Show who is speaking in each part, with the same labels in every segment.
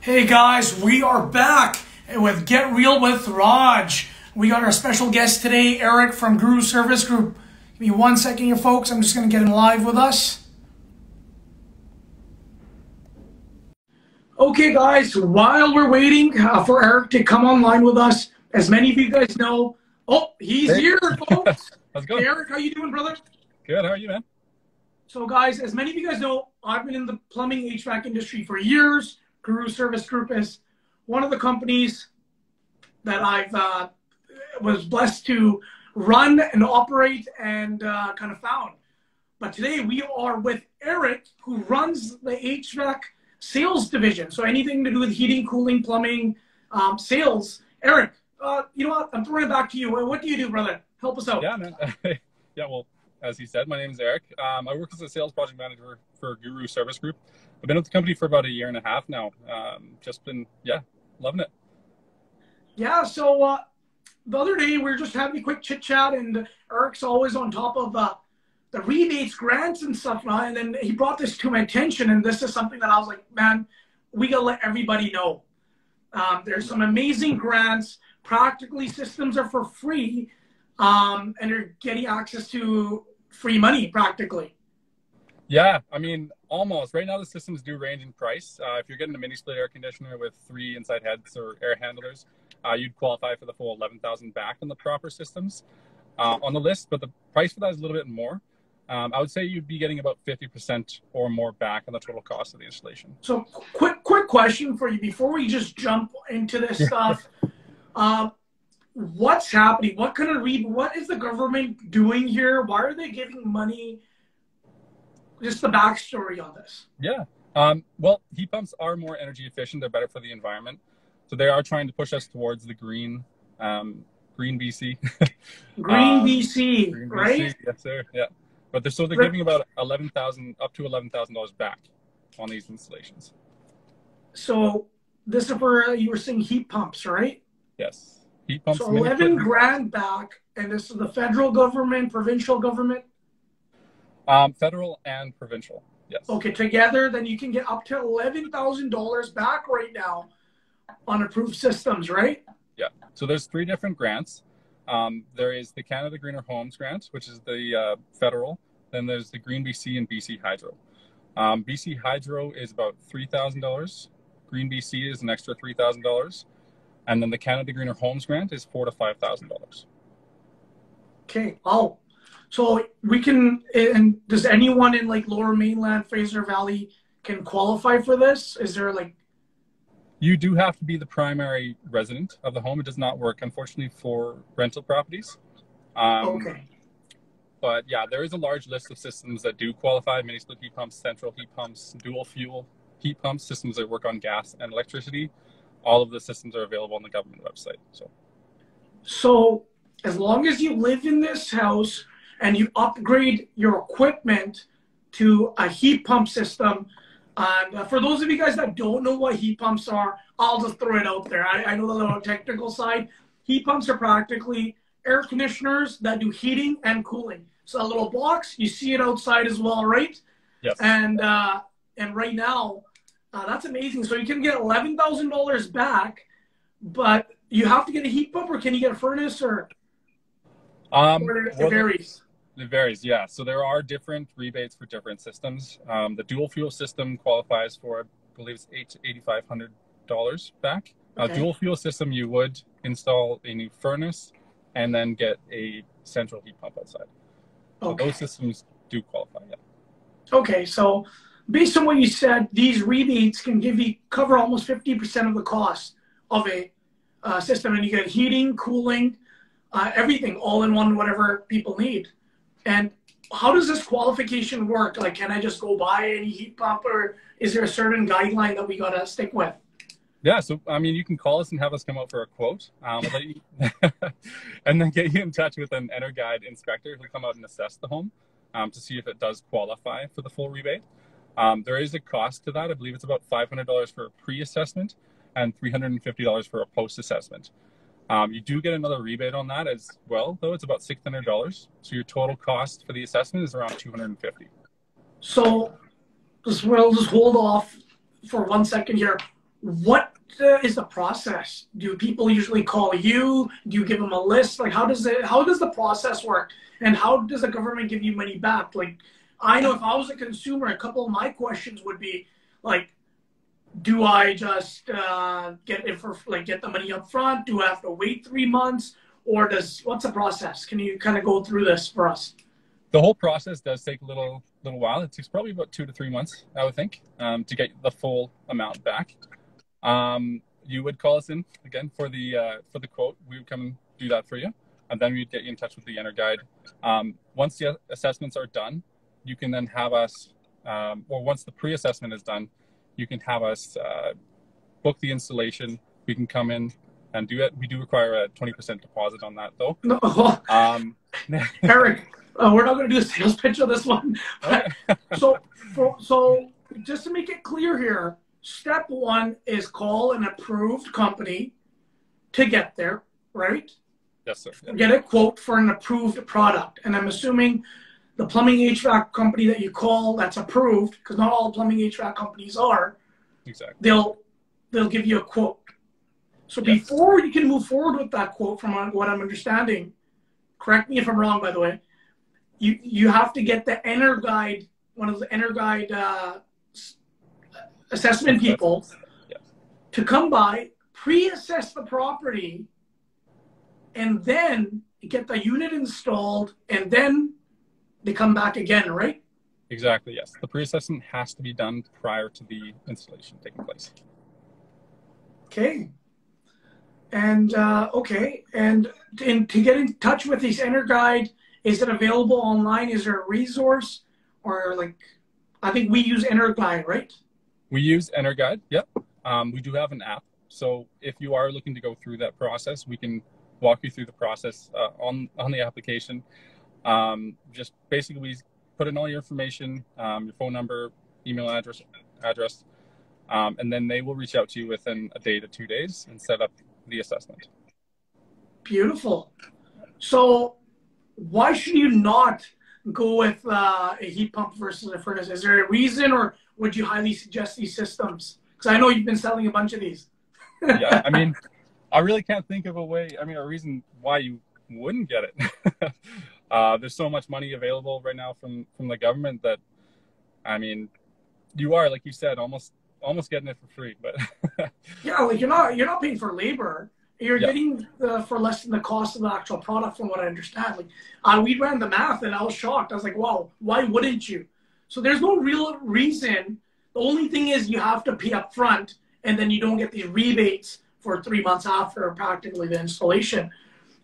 Speaker 1: Hey guys, we are back with Get Real with Raj. We got our special guest today, Eric from Guru Service Group. Give me 1 second here, folks. I'm just going to get him live with us. Okay guys, while we're waiting for Eric to come online with us, as many of you guys know, he's here, folks.
Speaker 2: How's it going?
Speaker 1: Hey Eric, how you doing, brother?
Speaker 2: Good, how are you, man?
Speaker 1: So guys, as many of you guys know, I've been in the plumbing HVAC industry for years. Guru Service Group is one of the companies that I've was blessed to run and operate and kind of found. But today we are with Eric, who runs the HVAC sales division. So anything to do with heating, cooling, plumbing, sales. Eric, you know what? I'm throwing it back to you. What do you do, brother? Help us out.
Speaker 2: Yeah, man. Yeah, well, as he said, my name is Eric. I work as a sales project manager for Guru Service Group. I've been with the company for about 1.5 years now. Just been, loving it.
Speaker 1: Yeah, so the other day we were just having a quick chit chat, and Eric's always on top of the rebates, grants, and stuff. And then he brought this to my attention, and this is something that I was like, man, we gotta let everybody know. There's some amazing grants. Practically, systems are for free, and you're getting access to free money practically.
Speaker 2: Yeah, I mean, almost. Right now, the systems do range in price. If you're getting a mini split air conditioner with 3 inside heads or air handlers, you'd qualify for the full $11,000 back on the proper systems on the list. But the price for that is a little bit more. I would say you'd be getting about 50% or more back on the total cost of the installation.
Speaker 1: So, quick question for you before we just jump into this stuff. What's happening? What is the government doing here? Why are they giving money? Just the backstory on this.
Speaker 2: Yeah. Well, heat pumps are more energy efficient. They're better for the environment. So they are trying to push us towards the green BC.
Speaker 1: Green BC,
Speaker 2: green
Speaker 1: right?
Speaker 2: BC, yes, sir. Yeah. But they're giving about up to $11,000 back on these installations.
Speaker 1: So this is for, you were saying heat pumps, right?
Speaker 2: Yes. Heat pumps.
Speaker 1: So 11 grand back, and this is the federal government, provincial government?
Speaker 2: Federal and provincial, yes. Okay,
Speaker 1: together, then you can get up to $11,000 back right now on approved systems, right?
Speaker 2: Yeah. So there's 3 different grants. There is the Canada Greener Homes Grant, which is the federal. Then there's the Green BC and BC Hydro. BC Hydro is about $3,000. Green BC is an extra $3,000. And then the Canada Greener Homes Grant is $4,000 to $5,000.
Speaker 1: Okay. Oh. So we can, and does anyone in like Lower Mainland, Fraser Valley can qualify for this? Is there like...
Speaker 2: You do have to be the primary resident of the home. It does not work, unfortunately, for rental properties.
Speaker 1: Okay.
Speaker 2: But yeah, there is a large list of systems that do qualify: mini split heat pumps, central heat pumps, dual fuel heat pumps, systems that work on gas and electricity. All of the systems are available on the government website.
Speaker 1: So as long as you live in this house and you upgrade your equipment to a heat pump system. And for those of you guys that don't know what heat pumps are, I'll just throw it out there. I know the little technical side. Heat pumps are practically air conditioners that do heating and cooling. So a little box, you see it outside as well, right?
Speaker 2: Yes.
Speaker 1: And right now, that's amazing. So you can get $11,000 back, but you have to get a heat pump, or can you get a furnace, or it varies?
Speaker 2: It varies, yeah. So there are different rebates for different systems. The dual fuel system qualifies for, I believe it's $800 to $8,500 back.
Speaker 1: Okay.
Speaker 2: Dual fuel system, you would install a new furnace and then get a central heat pump outside. So those systems do qualify, yeah.
Speaker 1: Okay, so based on what you said, these rebates can cover almost 50% of the cost of a system, and you get heating, cooling, everything all in one, whatever people need. And how does this qualification work? Like, can I just go buy any heat pump, or is there a certain guideline that we got to stick with?
Speaker 2: Yeah, so, I mean, you can call us and have us come out for a quote, and then get you in touch with an EnerGuide inspector who'll come out and assess the home to see if it does qualify for the full rebate. There is a cost to that. I believe it's about $500 for a pre-assessment and $350 for a post-assessment. You do get another rebate on that as well, though. It's about $600. So your total cost for the assessment is around $250.
Speaker 1: So we'll just hold off for 1 second here. what is the process? Do people usually call you? Do you give them a list? Like, how does the process work? And how does the government give you money back? Like, I know if I was a consumer, a couple of my questions would be like, do I just get the money up front? Do I have to wait 3 months? Or what's the process? Can you kind of go through this for us?
Speaker 2: The whole process does take a little while. It takes probably about 2 to 3 months, I would think, to get the full amount back. You would call us in again for the quote. We would come and do that for you, and then we'd get you in touch with the EnerGuide. Once the assessments are done, you can then have us, or once the pre-assessment is done, you can have us book the installation. We can come in and do it. We do require a 20% deposit on that, though.
Speaker 1: No. Eric, we're not going to do a sales pitch on this one. So just to make it clear here, step one is call an approved company to get there, right?
Speaker 2: Yes, sir. Yeah.
Speaker 1: Get a quote for an approved product. And I'm assuming the plumbing HVAC company that you call that's approved, because not all plumbing HVAC companies are,
Speaker 2: exactly.
Speaker 1: They'll give you a quote. So yes. Before you can move forward with that quote, from what I'm understanding, correct me if I'm wrong, by the way, you have to get the EnerGuide, one of the EnerGuide assessment people,
Speaker 2: yes,
Speaker 1: to come by, pre-assess the property, and then get the unit installed, and then they come back again, right?
Speaker 2: Exactly, yes. The pre-assessment has to be done prior to the installation taking place.
Speaker 1: Okay. And and to get in touch with these EnerGuide, is it available online? Is there a resource? Or like, I think we use EnerGuide, right?
Speaker 2: We use EnerGuide, yep. We do have an app. So if you are looking to go through that process, we can walk you through the process on the application. Just basically, we put in all your information, your phone number, email address, and then they will reach out to you within a day to 2 days and set up the assessment.
Speaker 1: Beautiful. So why should you not go with a heat pump versus a furnace? Is there a reason, or would you highly suggest these systems? Because I know you've been selling a bunch of these.
Speaker 2: Yeah, I mean, I really can't think of a reason why you wouldn't get it. There's so much money available right now from the government that, I mean, you are, like you said, almost getting it for free. But
Speaker 1: yeah, like you're not paying for labor. You're
Speaker 2: yeah,
Speaker 1: getting for less than the cost of the actual product, from what I understand. Like we ran the math, and I was shocked. I was like, wow, why wouldn't you? So there's no real reason. The only thing is you have to pay up front, and then you don't get these rebates for 3 months after practically the installation.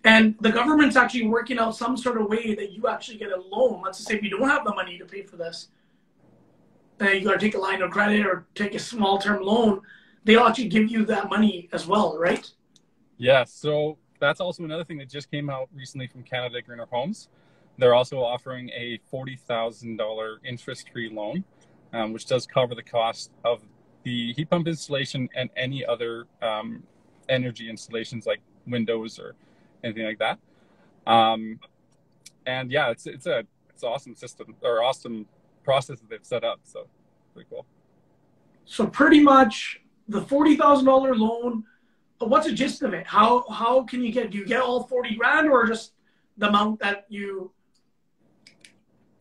Speaker 1: And the government's actually working out some sort of way that you actually get a loan. Let's just say if you don't have the money to pay for this, then you got to take a line of credit or take a small term loan. They'll actually give you that money as well, right?
Speaker 2: Yeah, so that's also another thing that just came out recently from Canada Greener Homes. They're also offering a $40,000 interest-free loan, which does cover the cost of the heat pump installation and any other energy installations like windows or anything like that. And yeah, it's awesome system, or awesome process that they've set up. So pretty cool.
Speaker 1: So pretty much the $40,000 loan. What's the gist of it? How can you do you get all 40 grand, or just the amount that you?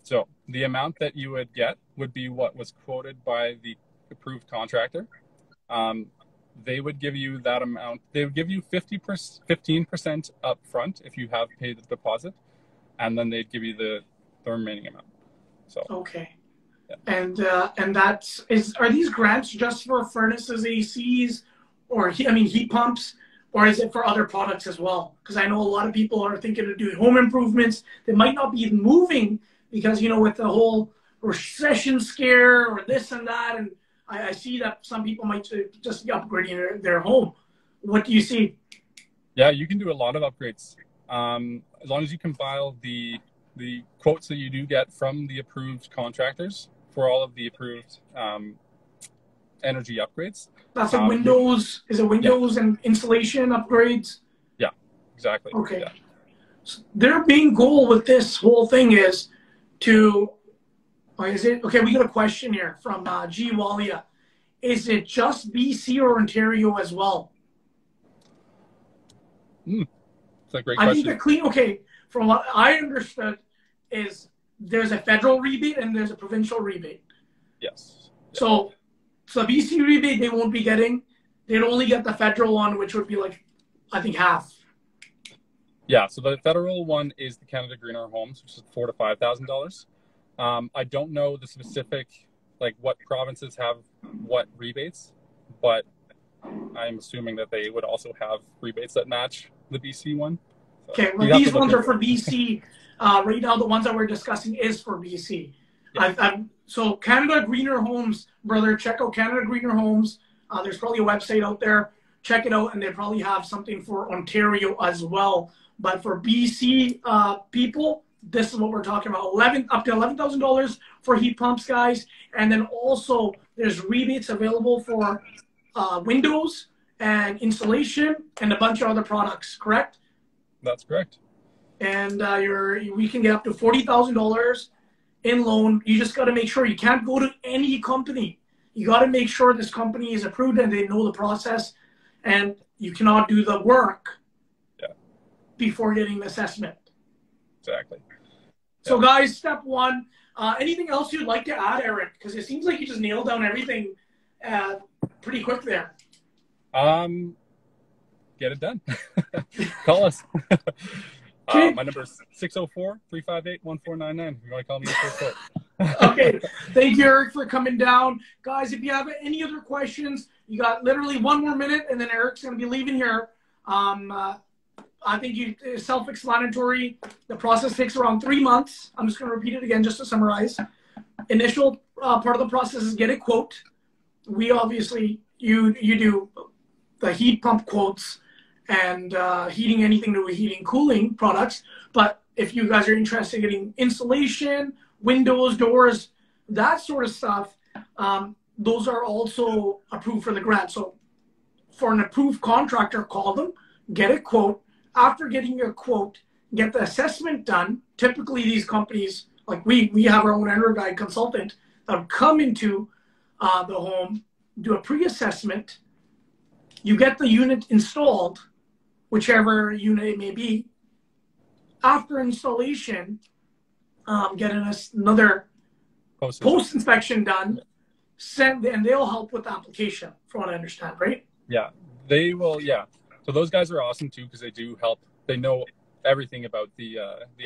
Speaker 2: So the amount that you would get would be what was quoted by the approved contractor. They would give you that amount. They would give you 15% up front if you have paid the deposit, and then they'd give you the remaining amount. So
Speaker 1: okay. Yeah. And are these grants just for furnaces, ACs, or heat pumps, or is it for other products as well? Because I know a lot of people are thinking of doing home improvements. They might not be moving because, with the whole recession scare or this and that. And I see that some people might just be upgrading their home. What do you see?
Speaker 2: Yeah, you can do a lot of upgrades. As long as you compile the quotes that you do get from the approved contractors for all of the approved energy upgrades.
Speaker 1: That's like Windows. Is it Windows and installation upgrades?
Speaker 2: Yeah, exactly.
Speaker 1: Okay.
Speaker 2: Yeah.
Speaker 1: So their main goal with this whole thing is to, we got a question here from G. Walia. is it just BC or Ontario as well?
Speaker 2: It's a great
Speaker 1: I
Speaker 2: question.
Speaker 1: think from what I understood is there's a federal rebate and there's a provincial rebate.
Speaker 2: Yes.
Speaker 1: So BC rebate they won't be getting. They'd only get the federal one, which would be like, I think, half.
Speaker 2: Yeah, so the federal one is the Canada Greener Homes, which is $4,000 to $5,000. I don't know the specific, like what provinces have what rebates, but I'm assuming that they would also have rebates that match the BC one. So
Speaker 1: okay, well, these ones are for BC. Right now, the ones that we're discussing is for BC. Yeah. So Canada Greener Homes, brother, check out Canada Greener Homes. There's probably a website out there. Check it out, and they probably have something for Ontario as well. But for BC people, this is what we're talking about: up to $11,000 for heat pumps, guys. And then also there's rebates available for windows and insulation and a bunch of other products. Correct?
Speaker 2: That's correct.
Speaker 1: And we can get up to $40,000 in loan. You just got to make sure you can't go to any company. You got to make sure this company is approved and they know the process, and you cannot do the work before getting the assessment.
Speaker 2: Exactly.
Speaker 1: So, guys, step one. Anything else you'd like to add, Eric? Because it seems like you just nailed down everything pretty quick there.
Speaker 2: Get it done. Call us. My number is 604-358-1499. If you want to call me for
Speaker 1: Okay. Thank you, Eric, for coming down. Guys, if you have any other questions, you got literally 1 more minute, and then Eric's going to be leaving here. I think it's self-explanatory. The process takes around 3 months. I'm just going to repeat it again just to summarize. Initial part of the process is get a quote. We obviously, you do the heat pump quotes and heating anything to heating, cooling products. But if you guys are interested in getting insulation, windows, doors, that sort of stuff, those are also approved for the grant. So for an approved contractor, call them, get a quote. After getting your quote, get the assessment done. Typically, these companies, like we have our own EnerGuide consultant that will come into the home, do a pre-assessment. You get the unit installed, whichever unit it may be. After installation, get another post-inspection done, and they'll help with the application, from what I understand, right?
Speaker 2: Yeah, they will, yeah. So those guys are awesome too, because they do help. They know everything about the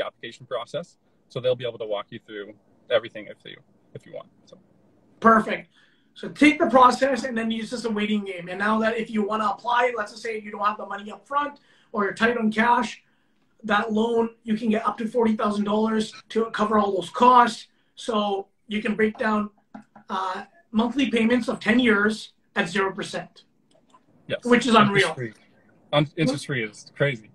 Speaker 2: application process, so they'll be able to walk you through everything if you want. So
Speaker 1: perfect. So take the process, and then it's just a waiting game. And now that if you want to apply, let's just say you don't have the money up front or you're tight on cash, that loan you can get up to $40,000 to cover all those costs. So you can break down monthly payments of 10 years at 0%.
Speaker 2: Yes,
Speaker 1: which is unreal.
Speaker 2: Interest-free is crazy.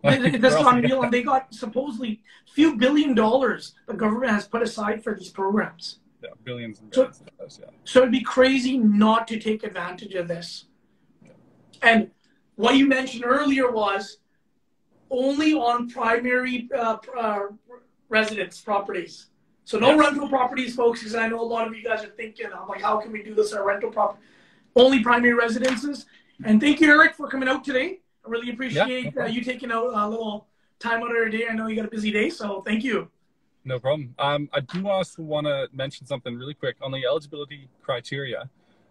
Speaker 1: That's unreal, and they got supposedly few $1 billion the government has put aside for these programs.
Speaker 2: Yeah, billions and billions of dollars, yeah.
Speaker 1: So it'd be crazy not to take advantage of this. Yeah. And what you mentioned earlier was only on primary residence properties. So no rental properties, folks, because I know a lot of you guys are thinking, I'm like, how can we do this on rental property? Only primary residences. And thank you, Eric, for coming out today. I really appreciate you taking out a little time out of your day. I know you got a busy day, so thank you.
Speaker 2: No problem. I do also want to mention something really quick on the eligibility criteria.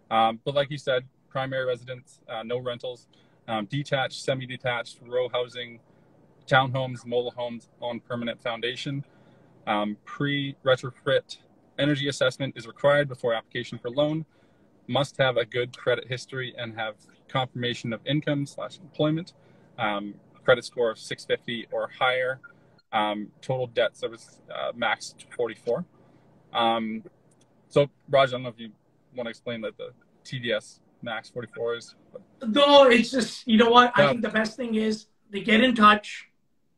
Speaker 2: But like you said, primary residence, no rentals, detached, semi-detached, row housing, townhomes, mobile homes on permanent foundation. Pre-retrofit energy assessment is required before application for loan. Must have a good credit history and have confirmation of income/employment. Credit score of 650 or higher. Total debt service max 44. So Raj, I don't know if you want to explain that the TDS max 44 is.
Speaker 1: No, it's just, you know what? I think the best thing is they get in touch.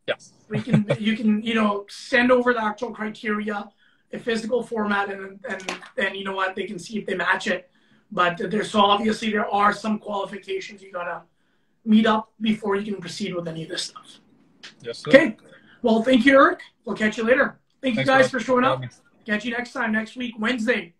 Speaker 2: Yes.
Speaker 1: You can send over the actual criteria, a physical format, and you know what, they can see if they match it. But obviously there are some qualifications you gotta meet up before you can proceed with any of this stuff.
Speaker 2: Yes, sir.
Speaker 1: Okay. Well, thank you, Eric. We'll catch you later. Thanks you guys for showing up. Catch you next time, next week, Wednesday.